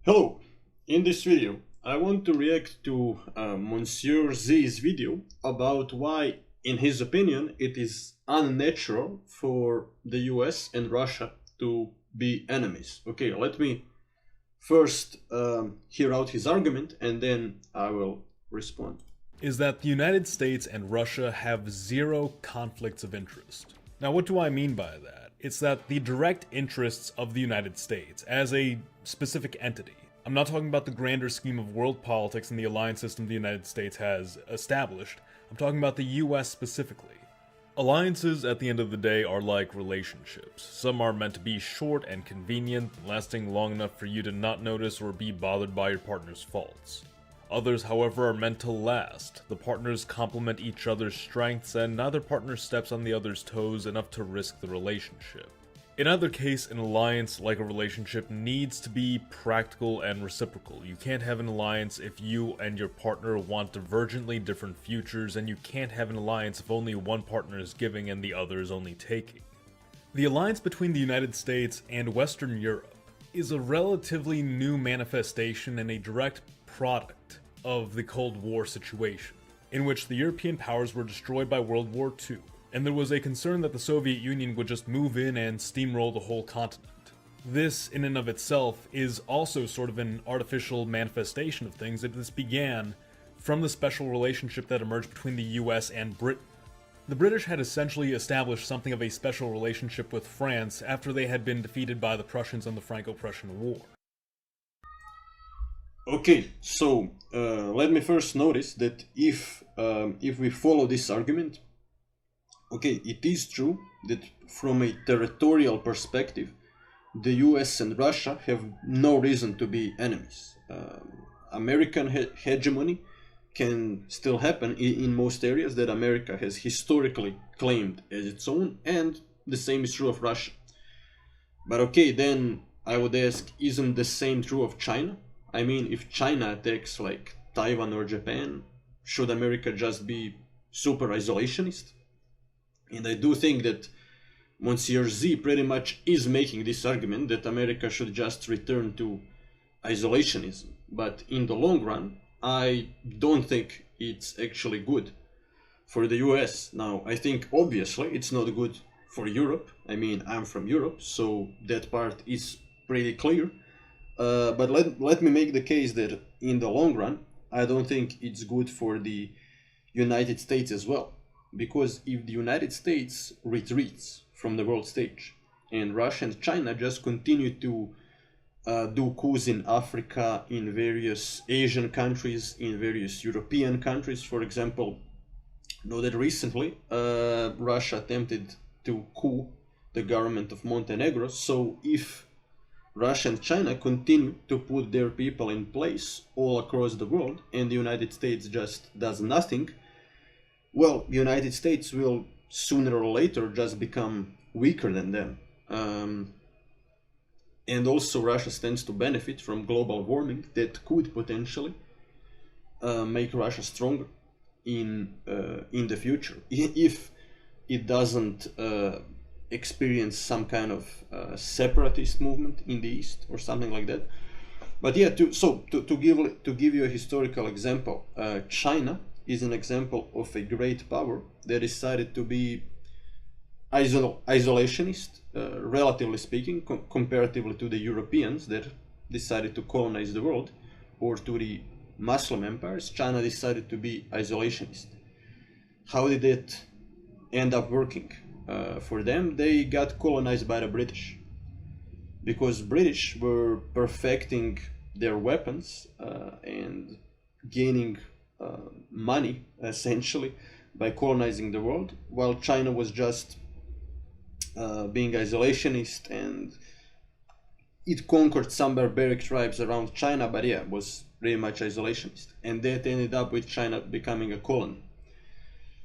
Hello! In this video, I want to react to Monsieur Z's video about why, in his opinion, it is unnatural for the US and Russia to be enemies. Okay, let me first hear out his argument and then I will respond. Is that the United States and Russia have zero conflicts of interest. Now, what do I mean by that? It's that the direct interests of the United States as a specific entity. I'm not talking about the grander scheme of world politics and the alliance system the United States has established. I'm talking about the US specifically. Alliances, at the end of the day, are like relationships. Some are meant to be short and convenient, lasting long enough for you to not notice or be bothered by your partner's faults. Others, however, are meant to last. The partners complement each other's strengths, and neither partner steps on the other's toes enough to risk the relationship. In either case, an alliance, like a relationship, needs to be practical and reciprocal. You can't have an alliance if you and your partner want divergently different futures, and you can't have an alliance if only one partner is giving and the other is only taking. The alliance between the United States and Western Europe is a relatively new manifestation and a direct product of the Cold War situation, in which the European powers were destroyed by World War II, and there was a concern that the Soviet Union would just move in and steamroll the whole continent. This, in and of itself, is also sort of an artificial manifestation of things, that this began from the special relationship that emerged between the US and Britain. The British had essentially established something of a special relationship with France after they had been defeated by the Prussians in the Franco-Prussian War. Okay, so let me first notice that if we follow this argument, okay, it is true that from a territorial perspective, the US and Russia have no reason to be enemies. American hegemony can still happen in most areas that America has historically claimed as its own, and the same is true of Russia. But okay, then I would ask, isn't the same true of China? I mean, if China attacks like Taiwan or Japan, should America just be super isolationist? And I do think that Monsieur Z pretty much is making this argument that America should just return to isolationism. But in the long run, I don't think it's actually good for the US. Now, I think obviously it's not good for Europe. I mean, I'm from Europe, so that part is pretty clear. But let me make the case that in the long run, I don't think it's good for the United States as well. Because if the United States retreats from the world stage and Russia and China just continue to do coups in Africa, in various Asian countries, in various European countries, for example, know that recently Russia attempted to coup the government of Montenegro. So if Russia and China continue to put their people in place all across the world and the United States just does nothing, well, the United States will sooner or later just become weaker than them. And also Russia stands to benefit from global warming that could potentially make Russia stronger in the future if it doesn't experience some kind of separatist movement in the East or something like that. But yeah, to give you a historical example, China is an example of a great power that decided to be isolationist, relatively speaking, comparatively to the Europeans that decided to colonize the world, or to the Muslim empires. China decided to be isolationist. How did it end up working? For them, they got colonized by the British, because British were perfecting their weapons and gaining money essentially by colonizing the world, while China was just being isolationist, and it conquered some barbaric tribes around China, but yeah, was pretty much isolationist, and that ended up with China becoming a colony.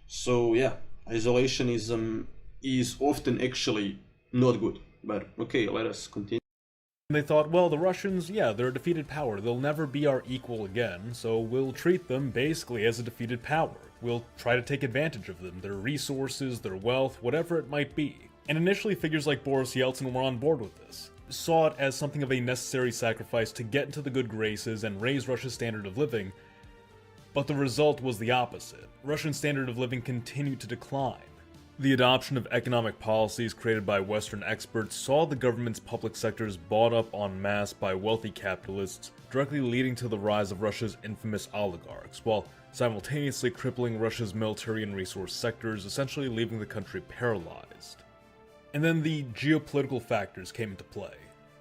So yeah, isolationism is often actually not good. But okay, let us continue. They thought, well, the Russians, yeah, they're a defeated power. They'll never be our equal again, so we'll treat them basically as a defeated power. We'll try to take advantage of them, their resources, their wealth, whatever it might be. And initially, figures like Boris Yeltsin were on board with this. saw it as something of a necessary sacrifice to get into the good graces and raise Russia's standard of living, but the result was the opposite. Russian standard of living continued to decline. The adoption of economic policies created by Western experts saw the government's public sectors bought up en masse by wealthy capitalists, directly leading to the rise of Russia's infamous oligarchs, while simultaneously crippling Russia's military and resource sectors, essentially leaving the country paralyzed. And then the geopolitical factors came into play.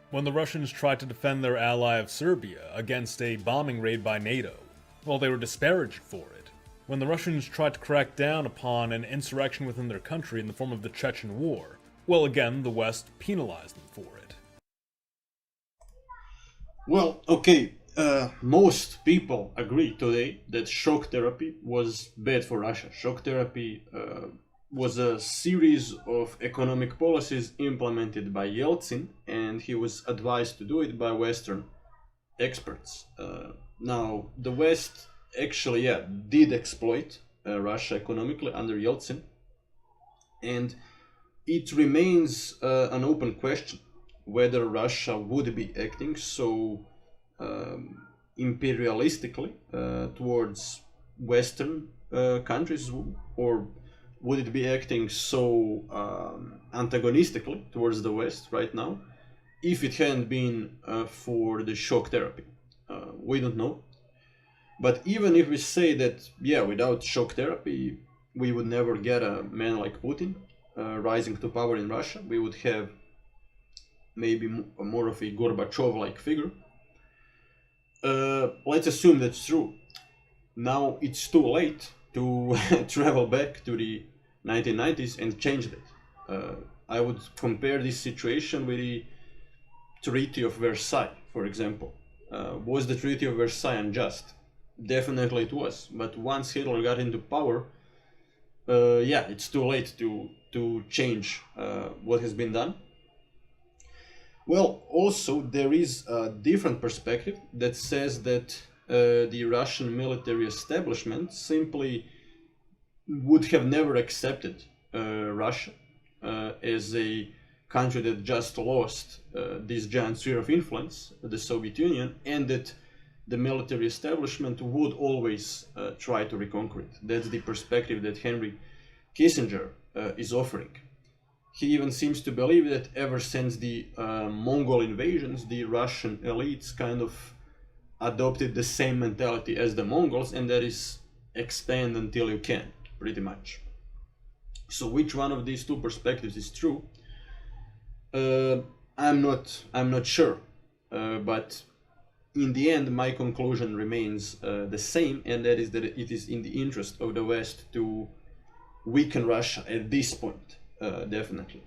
When the Russians tried to defend their ally of Serbia against a bombing raid by NATO, well, they were disparaged for it. When the Russians tried to crack down upon an insurrection within their country in the form of the Chechen War, well, again, the West penalized them for it. Well, okay, most people agree today that shock therapy was bad for Russia. Shock therapy was a series of economic policies implemented by Yeltsin, and he was advised to do it by Western experts. Now, the West actually, did exploit Russia economically under Yeltsin, and it remains an open question whether Russia would be acting so imperialistically towards Western countries, or would it be acting so antagonistically towards the West right now if it hadn't been for the shock therapy. We don't know. But even if we say that, without shock therapy, we would never get a man like Putin rising to power in Russia, we would have maybe more of a Gorbachev-like figure. Let's assume that's true. Now it's too late to travel back to the 1990s and change that. I would compare this situation with the Treaty of Versailles, for example. Was the Treaty of Versailles unjust? Definitely it was. But once Hitler got into power, it's too late to change what has been done. Well, also there is a different perspective that says that the Russian military establishment simply would have never accepted Russia as a country that just lost this giant sphere of influence, the Soviet Union, and that the military establishment would always try to reconquer it. That's the perspective that Henry Kissinger is offering. He even seems to believe that ever since the Mongol invasions, the Russian elites kind of adopted the same mentality as the Mongols, and that is expand until you can, pretty much. So which one of these two perspectives is true? I'm not sure, but in the end, my conclusion remains the same, and that is that it is in the interest of the West to weaken Russia at this point, definitely.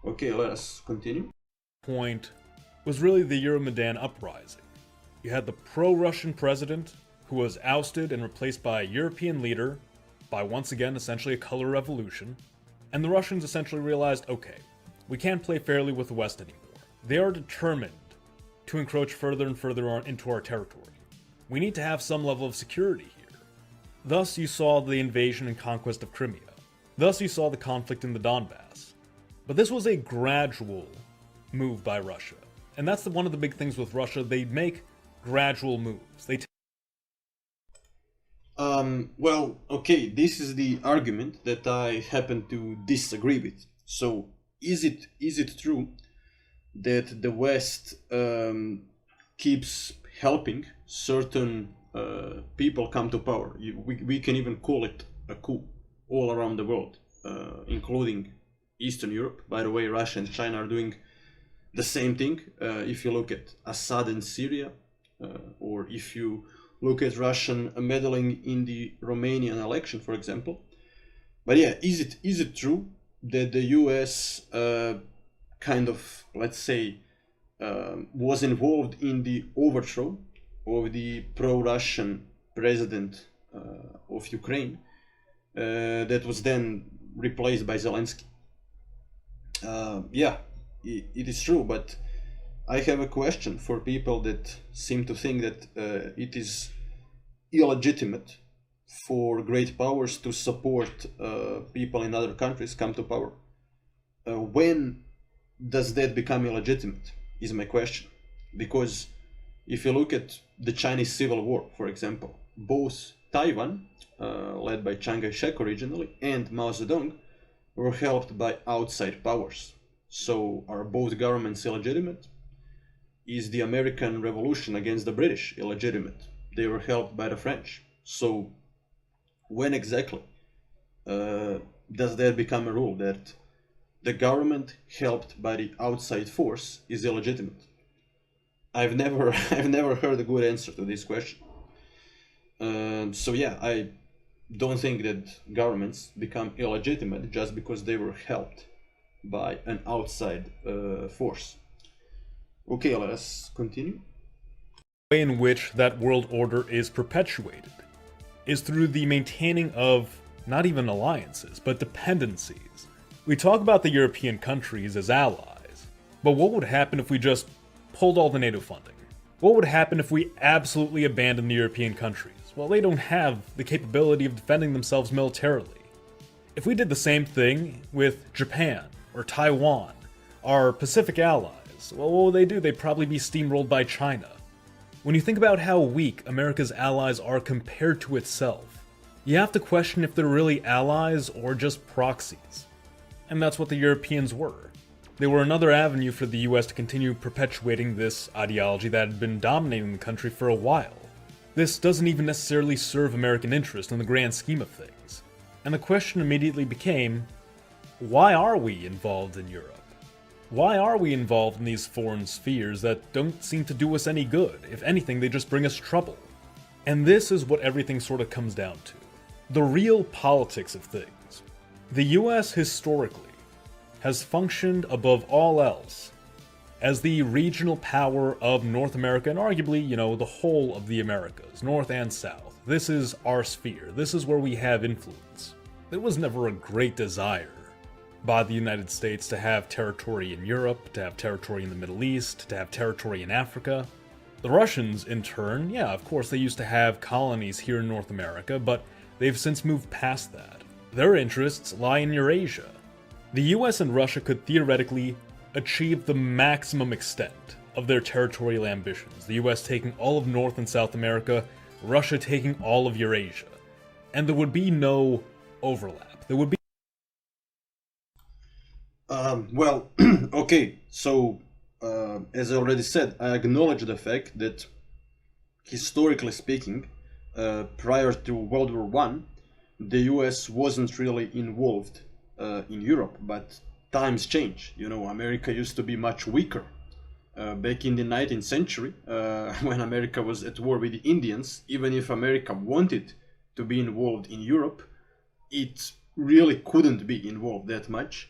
Okay, let us continue. Point was really the Euromaidan uprising. You had the pro-Russian president, who was ousted and replaced by a European leader, by once again essentially a color revolution, and the Russians essentially realized, okay, we can't play fairly with the West anymore. They are determined to encroach further and further into our territory. We need to have some level of security here. Thus you saw the invasion and conquest of Crimea. Thus you saw the conflict in the Donbass. But this was a gradual move by Russia. And that's one of the big things with Russia. They make gradual moves. Well, okay, this is the argument that I happen to disagree with. So, is it true that the West keeps helping certain people come to power? We can even call it a coup all around the world, including Eastern Europe. By the way, Russia and China are doing the same thing. If you look at Assad in Syria, or if you look at Russian meddling in the Romanian election, for example. But is it true that the US kind of, let's say, was involved in the overthrow of the pro-Russian president of Ukraine that was then replaced by Zelensky? It is true, but I have a question for people that seem to think that it is illegitimate for great powers to support people in other countries come to power. When does that become illegitimate? Is my question. Because if you look at the Chinese Civil War, for example, both Taiwan, led by Chiang Kai-shek originally, and Mao Zedong were helped by outside powers. So are both governments illegitimate? Is the American Revolution against the British illegitimate? They were helped by the French. So when exactly does that become a rule that the government helped by the outside force is illegitimate? I've never I've never heard a good answer to this question. So yeah, I don't think that governments become illegitimate just because they were helped by an outside force. Okay, let us continue. The way in which that world order is perpetuated is through the maintaining of not even alliances, but dependencies. We talk about the European countries as allies, but what would happen if we just pulled all the NATO funding? What would happen if we absolutely abandoned the European countries? Well, they don't have the capability of defending themselves militarily. If we did the same thing with Japan or Taiwan, our Pacific allies, well, what would they do? They'd probably be steamrolled by China. When you think about how weak America's allies are compared to itself, you have to question if they're really allies or just proxies. And that's what the Europeans were. They were another avenue for the US to continue perpetuating this ideology that had been dominating the country for a while. This doesn't even necessarily serve American interest in the grand scheme of things. And the question immediately became, why are we involved in Europe? Why are we involved in these foreign spheres that don't seem to do us any good? If anything, they just bring us trouble. And this is what everything sort of comes down to. The real politics of things. The US historically has functioned above all else as the regional power of North America and arguably, the whole of the Americas, North and South. This is our sphere. This is where we have influence. There was never a great desire by the United States to have territory in Europe, to have territory in the Middle East, to have territory in Africa. The Russians, in turn, yeah, of course they used to have colonies here in North America, but they've since moved past that. Their interests lie in Eurasia. The US and Russia could theoretically achieve the maximum extent of their territorial ambitions, the US taking all of North and South America, Russia taking all of Eurasia. And there would be no overlap. There would be Well, okay, so as I already said, I acknowledge the fact that historically speaking, prior to World War One, the US wasn't really involved in Europe, but times change. America used to be much weaker. Back in the 19th century, when America was at war with the Indians, even if America wanted to be involved in Europe, it really couldn't be involved that much.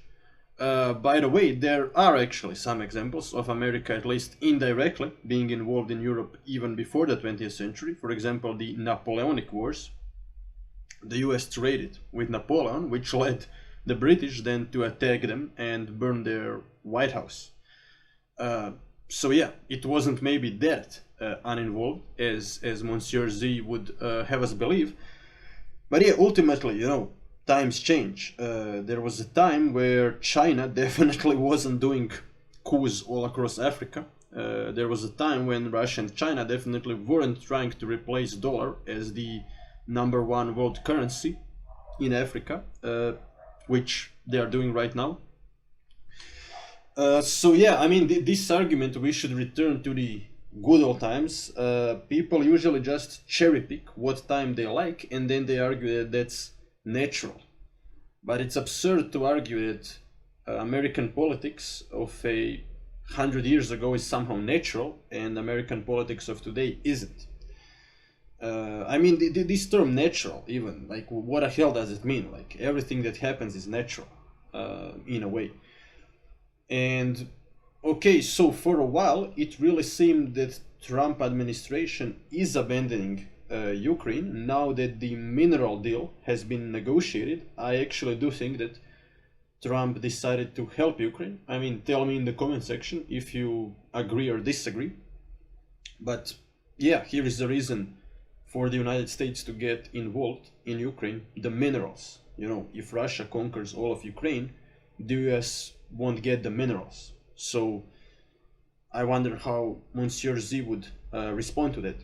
By the way, there are actually some examples of America, at least indirectly, being involved in Europe even before the 20th century. For example, the Napoleonic Wars. The US traded with Napoleon, which led the British then to attack them and burn their White House. So yeah, it wasn't maybe that uninvolved as Monsieur Z would have us believe. But yeah, ultimately, times change. There was a time where China definitely wasn't doing coups all across Africa. There was a time when Russia and China definitely weren't trying to replace dollar as the #1 world currency in Africa, which they are doing right now. So yeah, I mean, this argument we should return to the good old times. People usually just cherry pick what time they like, and then they argue that that's natural. But it's absurd to argue that American politics of 100 years ago is somehow natural, and American politics of today isn't. I mean, this term natural, even, like, what the hell does it mean? Like, everything that happens is natural, in a way. And, okay, so for a while, it really seemed that Trump administration is abandoning Ukraine. Now that the mineral deal has been negotiated, I actually do think that Trump decided to help Ukraine. I mean, tell me in the comment section if you agree or disagree. But yeah, here is the reason for the United States to get involved in Ukraine: the minerals. If Russia conquers all of Ukraine, the US won't get the minerals. So I wonder how Monsieur Z would respond to that.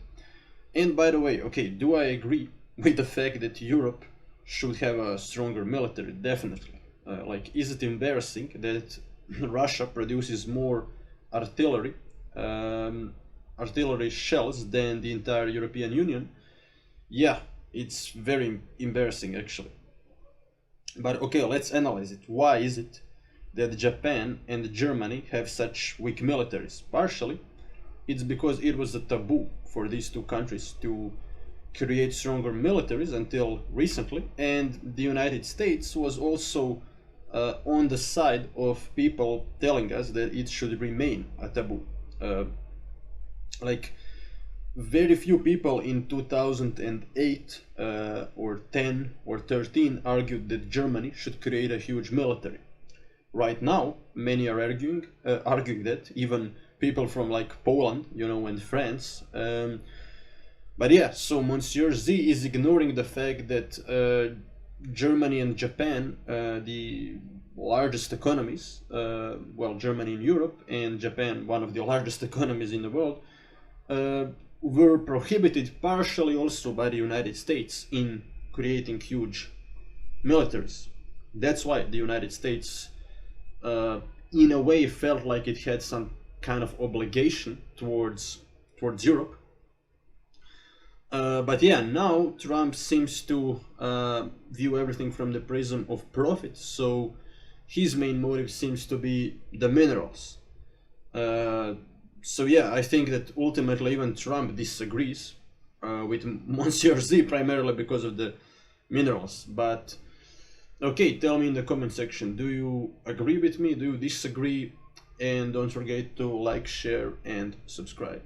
And by the way, okay, do I agree with the fact that Europe should have a stronger military? Definitely. Like, is it embarrassing that Russia produces more artillery, artillery shells than the entire European Union? Yeah, it's very embarrassing actually. But okay, let's analyze it. Why is it that Japan and Germany have such weak militaries? Partially, it's because it was a taboo for these two countries to create stronger militaries until recently, and the United States was also on the side of people telling us that it should remain a taboo. Uh, like, very few people in 2008 or 10 or 13 argued that Germany should create a huge military. Right now, many are arguing that, even people from like Poland, you know, and France. But yeah, so Monsieur Z is ignoring the fact that Germany and Japan, the largest economies, well, Germany in Europe and Japan, one of the largest economies in the world, were prohibited partially also by the United States in creating huge militaries. That's why the United States, in a way, felt like it had some kind of obligation towards Europe. But yeah, now Trump seems to view everything from the prism of profit. So his main motive seems to be the minerals. So yeah, I think that ultimately even Trump disagrees with Monsieur Z primarily because of the minerals. But okay, tell me in the comment section, do you agree with me? Do you disagree? And don't forget to like, share, and subscribe.